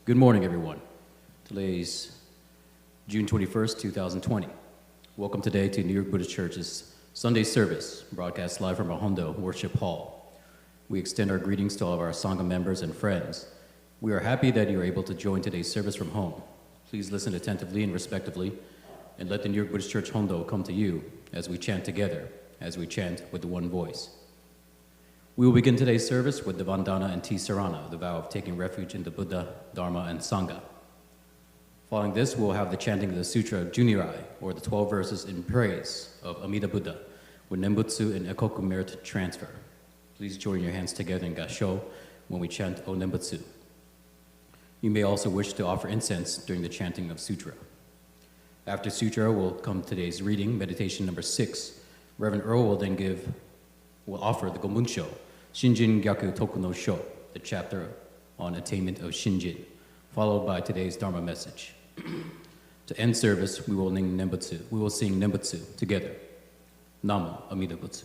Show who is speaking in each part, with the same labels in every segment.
Speaker 1: Good morning, everyone. Today's June 21st, 2020. Welcome today to New York Buddhist Church's Sunday service, broadcast live from our Hondo Worship Hall. We extend our greetings to all of our Sangha members and friends. We are happy that you are able to join today's service from home. Please listen attentively and respectively, and let the New York Buddhist Church Hondo come to you as we chant together, as we chant with the one voice. We will begin today's service with the Vandana and Tisarana, the vow of taking refuge in the Buddha, Dharma, and Sangha. Following this, we'll have the chanting of the Sutra Junirai, or the 12 verses in praise of Amida Buddha, with Nembutsu and Ekoku merit transfer. Please join your hands together in Gassho when we chant O Nembutsu. You may also wish to offer incense during the chanting of Sutra. After Sutra will come today's reading, meditation number 6. Reverend Earl will offer the Gobunsho, Shinjin Gyaku Toku no Sho, the chapter on attainment of Shinjin, followed by today's Dharma message. To end service, we will sing Nembutsu together. Namu, AMIDA Butsu.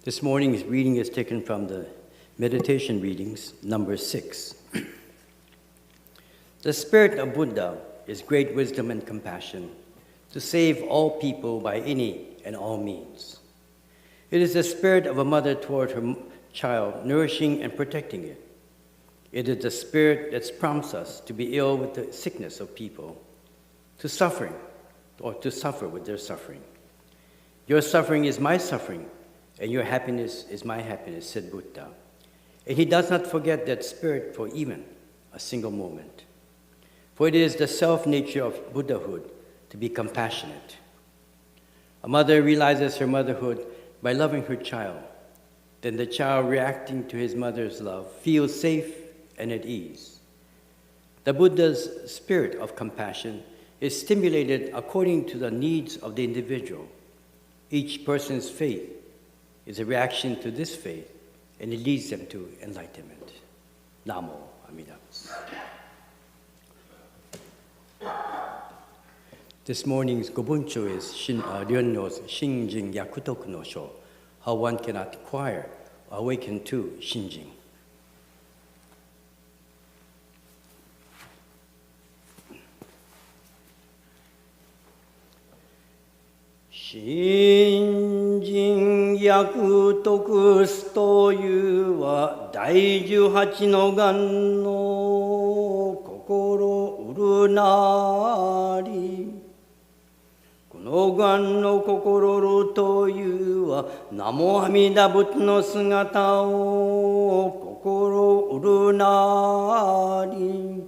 Speaker 2: This morning's reading is taken from the meditation readings, number 6. The spirit of Buddha is great wisdom and compassion to save all people by any and all means. It is the spirit of a mother toward her child, nourishing and protecting it. It is the spirit that prompts us to be ill with the sickness of people, to suffering, or to suffer with their suffering. Your suffering is my suffering, and your happiness is my happiness, said Buddha. And he does not forget that spirit for even a single moment. For it is the self-nature of Buddhahood to be compassionate. A mother realizes her motherhood by loving her child. Then the child, reacting to his mother's love, feels safe and at ease. The Buddha's spirit of compassion is stimulated according to the needs of the individual. Each person's faith is a reaction to this faith, and it leads them to enlightenment. Namu, AMIDA-SEN. This morning's Gobunsho is Ryono's Shinjin Yakutoku no Sho, how one cannot acquire or awaken to Shinjin. Shinjin Yakutoku to you wa dai 18の願の心うるなり。この願の心というは南無阿弥陀仏の姿を心うるなり。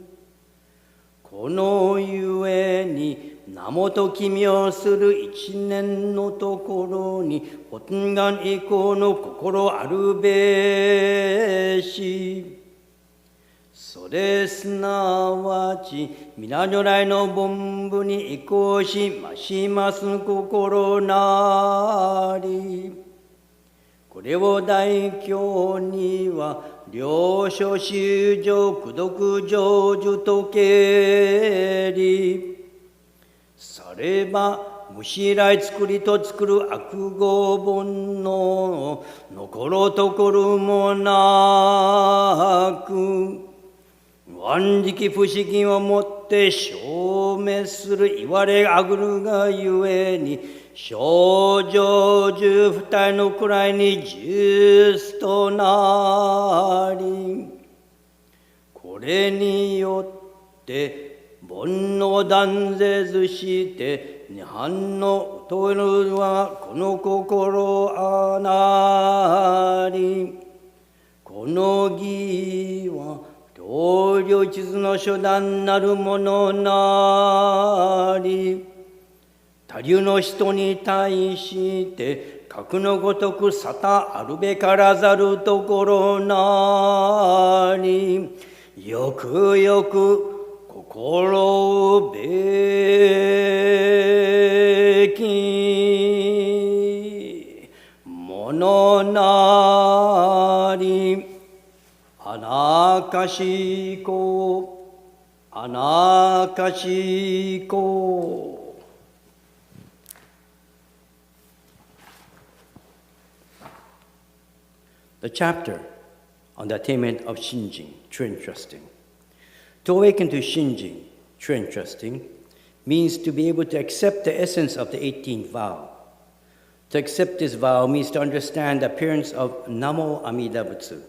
Speaker 2: このゆえに名もと奇妙する一年のところに本願以降の心あるべし。それすなわち皆如来の本部に移行しまします心なり。これを大経には両所修上功徳成就とけり。さればむしらい作りと作る悪語本の残ろところもなく。万時期不思議をもって証明する言われあぐるがゆえに少女十二重の位に十数となり。これによって煩悩断絶して涅槃のとるはこの心あなり。この義は同僚地図の初段なるものなり。他流の人に対して格のごとく沙汰あるべからざるところなり。よくよく心うべきものなり。あなかしこ、あなかしこ。The chapter on the attainment of Shinjin, true entrusting. To awaken to Shinjin, true entrusting, means to be able to accept the essence of the 18th vow. To accept this vow means to understand the appearance of Namo Amida Butsu.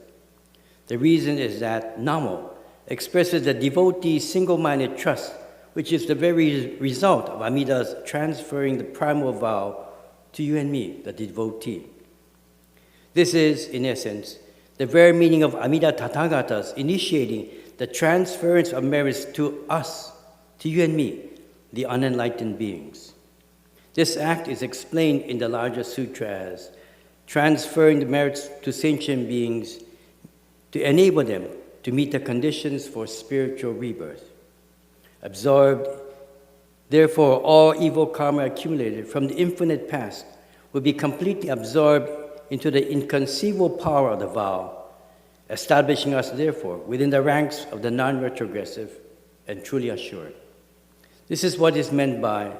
Speaker 2: The reason is that Namu expresses the devotee's single-minded trust, which is the very result of Amida's transferring the primal vow to you and me, the devotee. This is, in essence, the very meaning of AMIDA-TATHAGATA's initiating the transference of merits to us, to you and me, the unenlightened beings. This act is explained in the larger sutra as transferring the merits to sentient beings to enable them to meet the conditions for spiritual rebirth. Absorbed, therefore, all evil karma accumulated from the infinite past will be completely absorbed into the inconceivable power of the vow, establishing us, therefore, within the ranks of the non-retrogressive and truly assured. This is what is meant by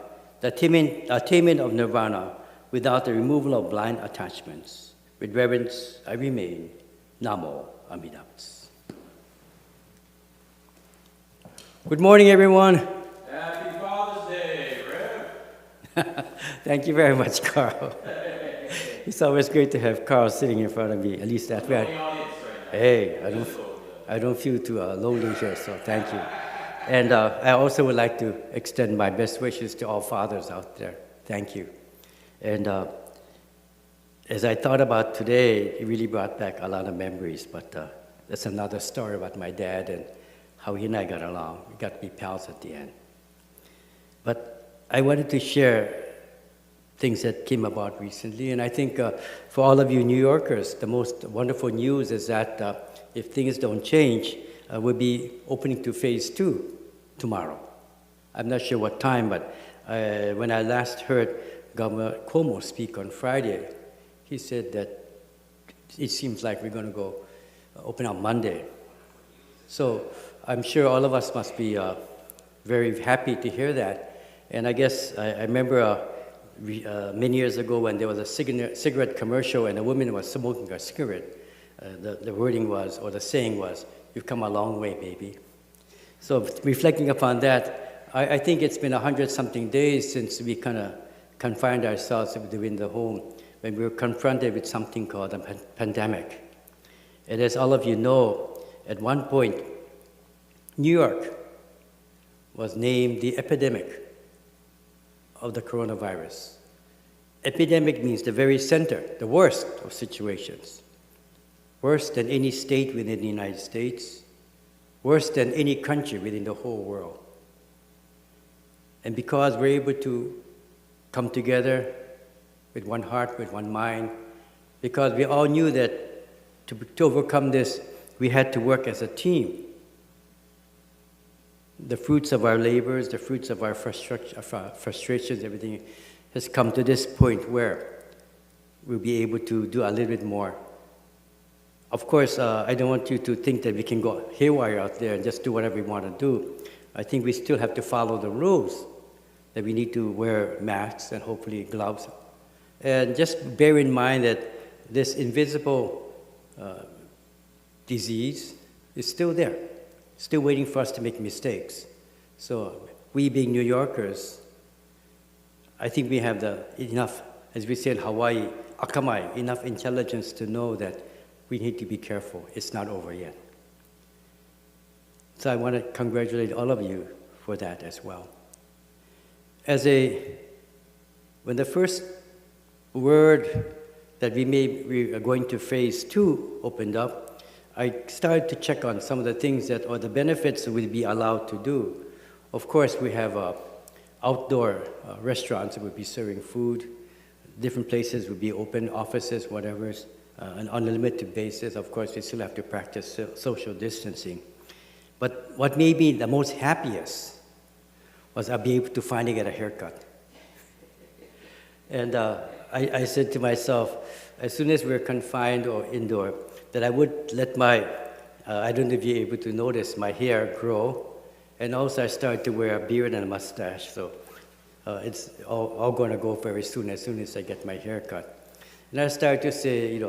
Speaker 2: the attainment of nirvana without the removal of blind attachments. With reverence, I remain. Namu, AMIDA-SEN. Good morning, everyone.
Speaker 1: Happy Father's Day, Rev.
Speaker 2: Thank you very much, Carl. It's always great to have Carl sitting in front of me, at least that way. Hey, I don't feel too lonely here, so thank you. And I also would like to extend my best wishes to all fathers out there. Thank you. And as I thought about today, it really brought back a lot of memories, but that's another story about my dad and how he and I got along. We got to be pals at the end. But I wanted to share things that came about recently, and I think for all of you New Yorkers, the most wonderful news is that if things don't change, we'll be opening to phase 2 tomorrow. I'm not sure what time, but when I last heard Governor Cuomo speak on Friday, he said that it seems like we're going to go open on Monday. So I'm sure all of us must be very happy to hear that. And I guess I remember many years ago when there was a cigarette commercial and a woman was smoking a cigarette, the wording was, or the saying was, "You've come a long way, baby." So reflecting upon that, I think it's been 100-something days since we kind of confined ourselves within the home when we were confronted with something called a pandemic. And as all of you know, at one point, New York was named the epidemic of the coronavirus. Epidemic means the very center, the worst of situations. Worse than any state within the United States, worse than any country within the whole world. And because we're able to come together with one heart, with one mind, because we all knew that to overcome this, we had to work as a team. The fruits of our labors, the fruits of our frustrations, everything has come to this point where we'll be able to do a little bit more. Of course, I don't want you to think that we can go haywire out there and just do whatever we want to do. I think we still have to follow the rules, that we need to wear masks and hopefully gloves. And just bear in mind that this invisible disease is still there, still waiting for us to make mistakes. So we being New Yorkers, I think we have enough, as we say in Hawaii, akamai, enough intelligence to know that we need to be careful. It's not over yet. So I want to congratulate all of you for that as well. When the first word that we are going to phase 2 opened up, I started to check on some of the things that, or the benefits that we'd be allowed to do. Of course, we have outdoor restaurants that would be serving food. Different places would be open, offices, whatever, on a limited basis. Of course, we still have to practice social distancing. But what made me the most happiest was I'll be able to finally get a haircut. And I said to myself, as soon as we're confined or indoor, that I would let I don't know if you're able to notice, my hair grow. And also I started to wear a beard and a mustache. So it's all going to go very soon, as I get my hair cut. And I started to say,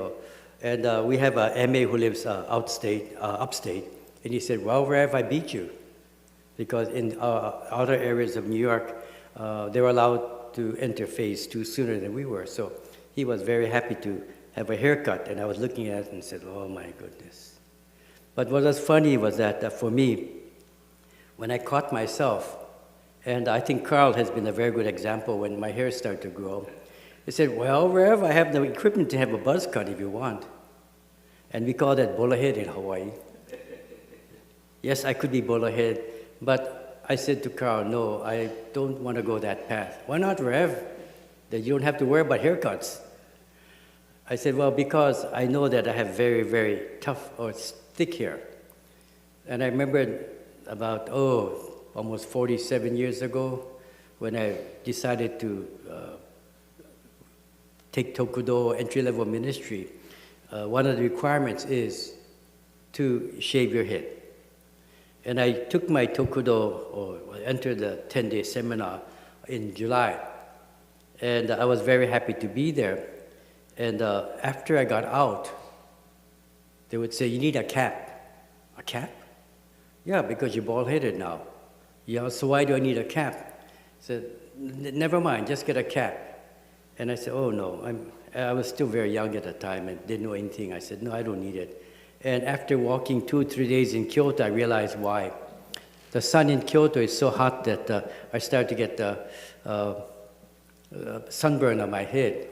Speaker 2: and we have a MA who lives upstate, and he said, "Well, Rev, I beat you." Because in other areas of New York, they were allowed to enter phase 2 sooner than we were. So he was very happy to have a haircut, and I was looking at it and said, "Oh my goodness." But what was funny was that for me, when I caught myself, and I think Carl has been a very good example when my hair started to grow, he said, "Well, Rev, I have the equipment to have a buzz cut if you want." And we call that bolohead in Hawaii. Yes, I could be bolohead, but I said to Carl, "No, I don't want to go that path." "Why not, Rev? That you don't have to worry about haircuts." I said, "Well, because I know that I have very, very tough or thick hair." And I remember about, almost 47 years ago, when I decided to take Tokudo entry-level ministry, one of the requirements is to shave your head. And I took my Tokudo, or entered the 10-day seminar in July. And I was very happy to be there. And after I got out, they would say, you need a cap. A cap? Yeah, because you're bald-headed now. Yeah, so why do I need a cap? I said, never mind, just get a cap. And I said, oh no, I was still very young at the time and didn't know anything. I said, no, I don't need it. And after walking 2 or 3 days in Kyoto, I realized why. The sun in Kyoto is so hot that I started to get sunburn on my head.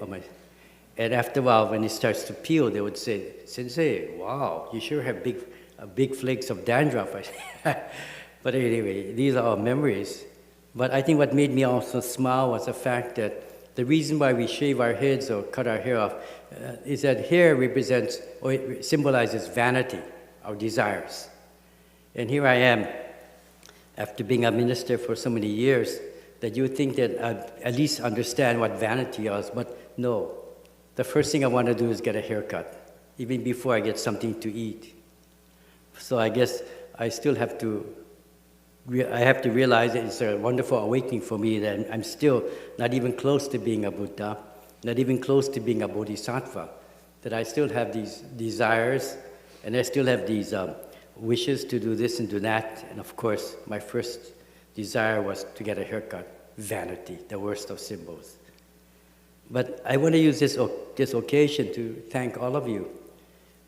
Speaker 2: And after a while, when it starts to peel, they would say, Sensei, wow, you sure have big flakes of dandruff. But anyway, these are all memories. But I think what made me also smile was the fact that the reason why we shave our heads or cut our hair off is that hair represents, or it symbolizes vanity, our desires. And here I am, after being a minister for so many years, that you think that I at least understand what vanity is, but no. The first thing I want to do is get a haircut, even before I get something to eat. So I guess I still have to realize that it's a wonderful awakening for me that I'm still not even close to being a Buddha, not even close to being a Bodhisattva, that I still have these desires, and I still have these wishes to do this and do that. And of course, my first desire was to get a haircut. Vanity, the worst of symbols. But I want to use this occasion to thank all of you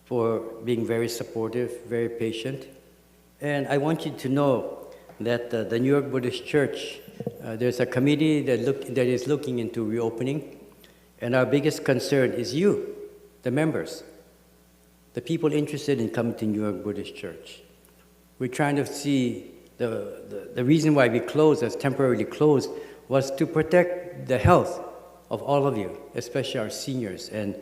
Speaker 2: for being very supportive, very patient. And I want you to know that the New York Buddhist Church, there's a committee that is looking into reopening. And our biggest concern is you, the members, the people interested in coming to New York Buddhist Church. We're trying to see the reason why we closed, as temporarily closed, was to protect the health of all of you, especially our seniors. And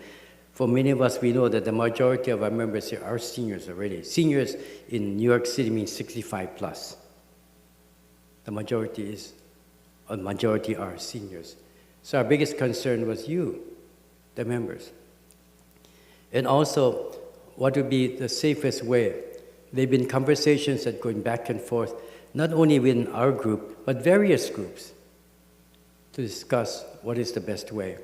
Speaker 2: for many of us, we know that the majority of our members here are seniors already. Seniors in New York City means 65 plus. The majority are seniors. So our biggest concern was you, the members. And also, what would be the safest way? There have been conversations that going back and forth, not only within our group, but various groups, to discuss what is the best way.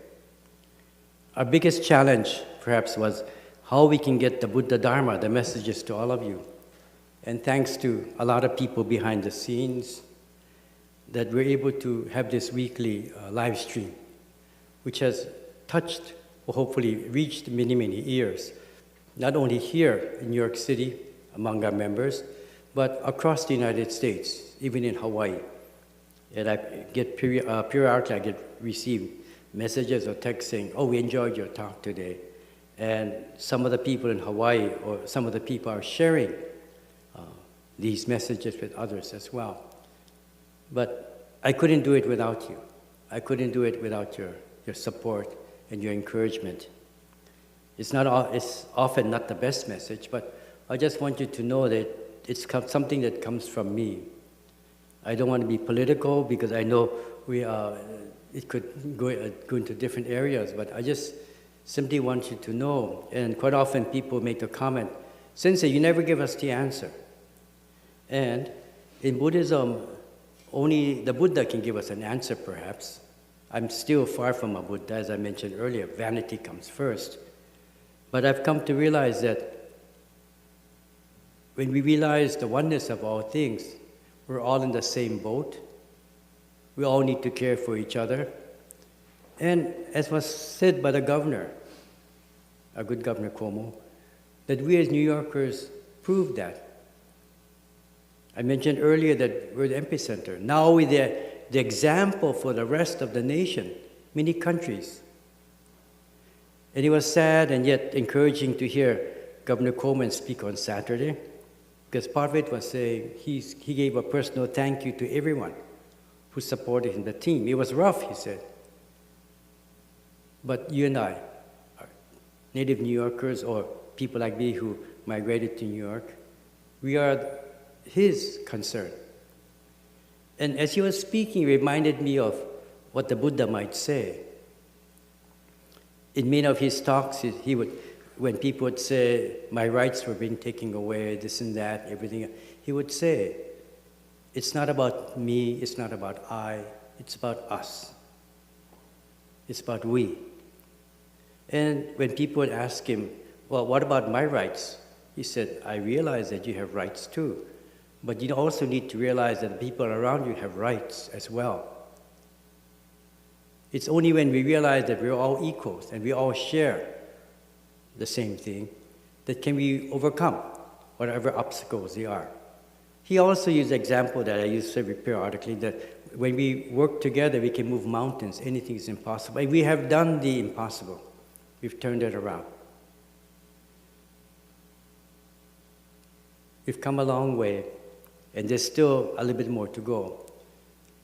Speaker 2: Our biggest challenge, perhaps, was how we can get the Buddha Dharma, the messages to all of you. And thanks to a lot of people behind the scenes, that we're able to have this weekly live stream, which has touched, or hopefully reached many, many ears, not only here in New York City, among our members, but across the United States, even in Hawaii. And I get periodically I receive messages or texts saying, oh, we enjoyed your talk today. And some of the people in Hawaii, or some of the people are sharing these messages with others as well. But I couldn't do it without you. I couldn't do it without your support and your encouragement. It's often not the best message, but I just want you to know that it's something that comes from me. I don't want to be political because I know it could go into different areas, but I just simply want you to know. And quite often people make the comment, Sensei, you never give us the answer. And in Buddhism, only the Buddha can give us an answer, perhaps. I'm still far from a Buddha, as I mentioned earlier. Vanity comes first. But I've come to realize that when we realize the oneness of all things, we're all in the same boat. We all need to care for each other. And as was said by the governor, our good Governor Cuomo, that we as New Yorkers proved that. I mentioned earlier that we're the epicenter. Now we're the example for the rest of the nation, many countries. And it was sad and yet encouraging to hear Governor Cuomo speak on Saturday, because part of it was saying he gave a personal thank you to everyone who supported him, the team. It was rough, he said. But you and I, native New Yorkers or people like me who migrated to New York, we are his concern. And as he was speaking, he reminded me of what the Buddha might say. In many of his talks, he would, when people would say, my rights were being taken away, this and that, everything, he would say, it's not about me, it's not about I, it's about us. It's about we. And when people would ask him, well, what about my rights? He said, I realize that you have rights too, but you also need to realize that the people around you have rights as well. It's only when we realize that we're all equals and we all share the same thing that can we overcome whatever obstacles they are. He also used the example that I use periodically, that when we work together, we can move mountains. Anything is impossible. And we have done the impossible. We've turned it around. We've come a long way, and there's still a little bit more to go.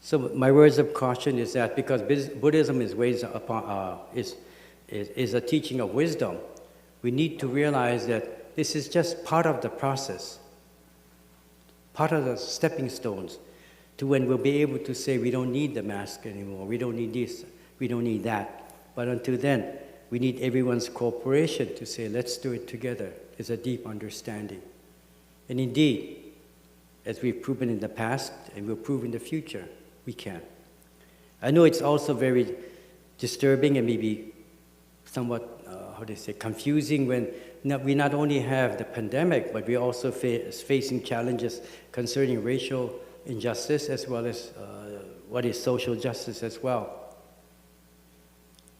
Speaker 2: So my words of caution is that because Buddhism is a teaching of wisdom, we need to realize that this is just part of the process, part of the stepping stones to when we'll be able to say we don't need the mask anymore, we don't need this, we don't need that. But until then, we need everyone's cooperation to say, let's do it together. There's a deep understanding. And indeed, as we've proven in the past and we'll prove in the future, we can. I know it's also very disturbing and maybe somewhat, confusing when we not only have the pandemic, but we also facing challenges concerning racial injustice as well as what is social justice as well.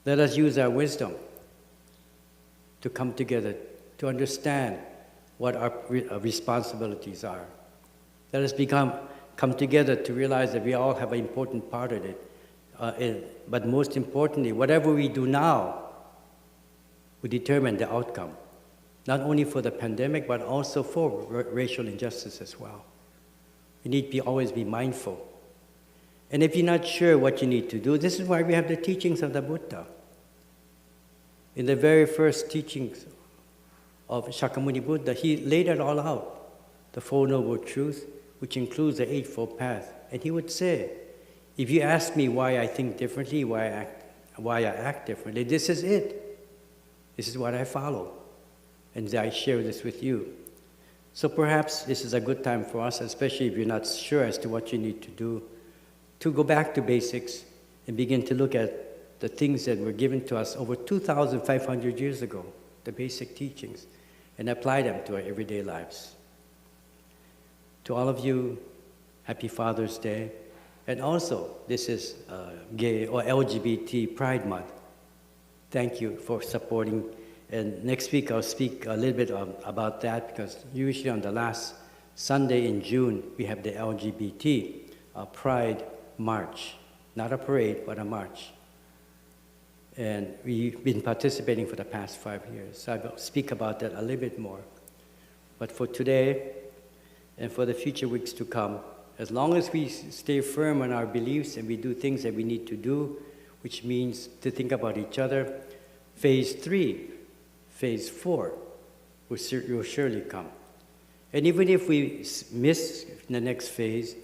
Speaker 2: Let us use our wisdom to come together, to understand what our responsibilities are. Let us come together to realize that we all have an important part of it. But most importantly, whatever we do now will determine the outcome, not only for the pandemic, but also for racial injustice as well. You need to always be mindful. And if you're not sure what you need to do, this is why we have the teachings of the Buddha. In the very first teachings of Shakyamuni Buddha, he laid it all out, the Four Noble Truths, which includes the Eightfold Path. And he would say, if you ask me why I think differently, why I act differently, this is it. This is what I follow. And I share this with you. So perhaps this is a good time for us, especially if you're not sure as to what you need to do, to go back to basics and begin to look at the things that were given to us over 2,500 years ago, the basic teachings, and apply them to our everyday lives. To all of you, happy Father's Day. And also, this is Gay or LGBT Pride Month. Thank you for supporting. And next week I'll speak a little bit about that, because usually on the last Sunday in June, we have the LGBT Pride March. Not a parade, but a march. And we've been participating for the past 5 years. So I'll speak about that a little bit more. But for today, and for the future weeks to come, as long as we stay firm on our beliefs and we do things that we need to do, which means to think about each other, phase 3, phase 4 will surely come. And even if we miss the next phase,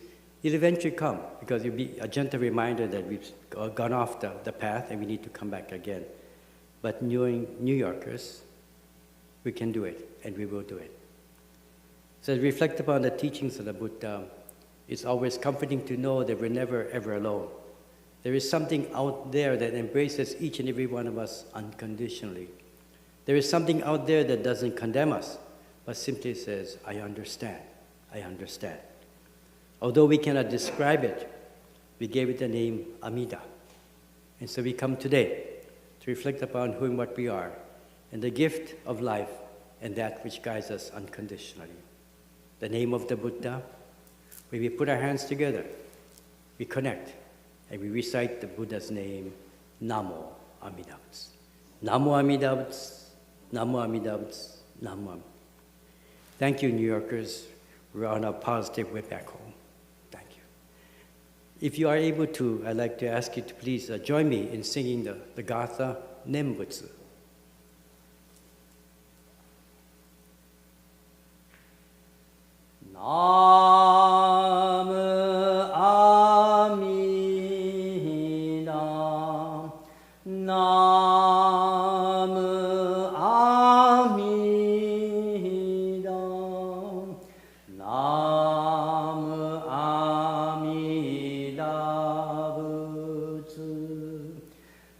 Speaker 2: it'll eventually come, because it'll be a gentle reminder that we've gone off the path and we need to come back again. But knowing New Yorkers, we can do it, and we will do it. So as we reflect upon the teachings of the Buddha, it's always comforting to know that we're never, ever alone. There is something out there that embraces each and every one of us unconditionally. There is something out there that doesn't condemn us, but simply says, I understand, I understand. Although we cannot describe it, we gave it the name AMIDA. And so we come today to reflect upon who and what we are, and the gift of life, and that which guides us unconditionally. The name of the Buddha, when we put our hands together, we connect, and we recite the Buddha's name, Namu AMIDA-BUSSI. Namu AMIDA-BUSSI, Namu AMIDA-BUSSI, Namu AMIDA-BUSSI. Thank you, New Yorkers. We're on a positive way back home. Thank you. If you are able to, I'd like to ask you to please join me in singing the Gatha Nembutsu. Namu AMIDA, Namu AMIDA, Namu AMIDA-BUSSI,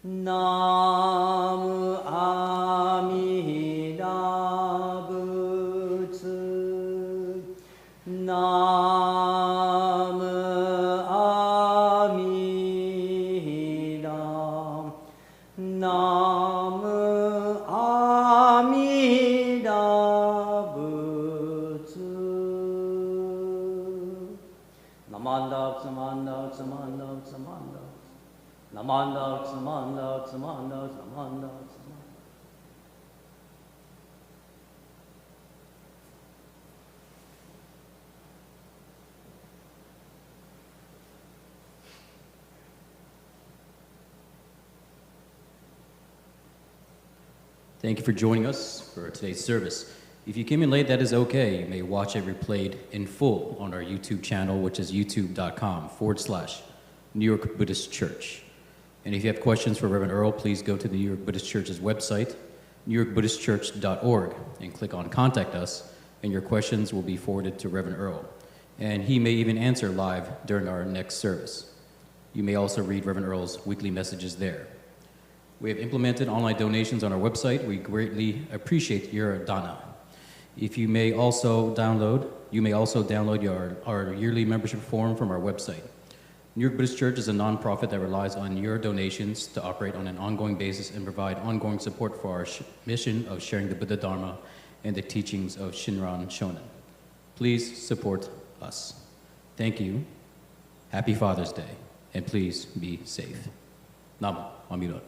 Speaker 2: Namu AMIDA. Namanda, Samanda, Samanda, Samanda, Samanda.
Speaker 1: Thank you for joining us for today's service. If you came in late, that is okay. You may watch it replayed in full on our YouTube channel, which is youtube.com/New York Buddhist Church. And if you have questions for Reverend Earl, please go to the New York Buddhist Church's website, newyorkbuddhistchurch.org, and click on Contact Us, and your questions will be forwarded to Reverend Earl. And he may even answer live during our next service. You may also read Reverend Earl's weekly messages there. We have implemented online donations on our website. We greatly appreciate your dana. You may also download our yearly membership form from our website. New York Buddhist Church is a nonprofit that relies on your donations to operate on an ongoing basis and provide ongoing support for our mission of sharing the Buddha Dharma and the teachings of Shinran Shonin. Please support us. Thank you. Happy Father's Day, and please be safe. Namu, AMIDA.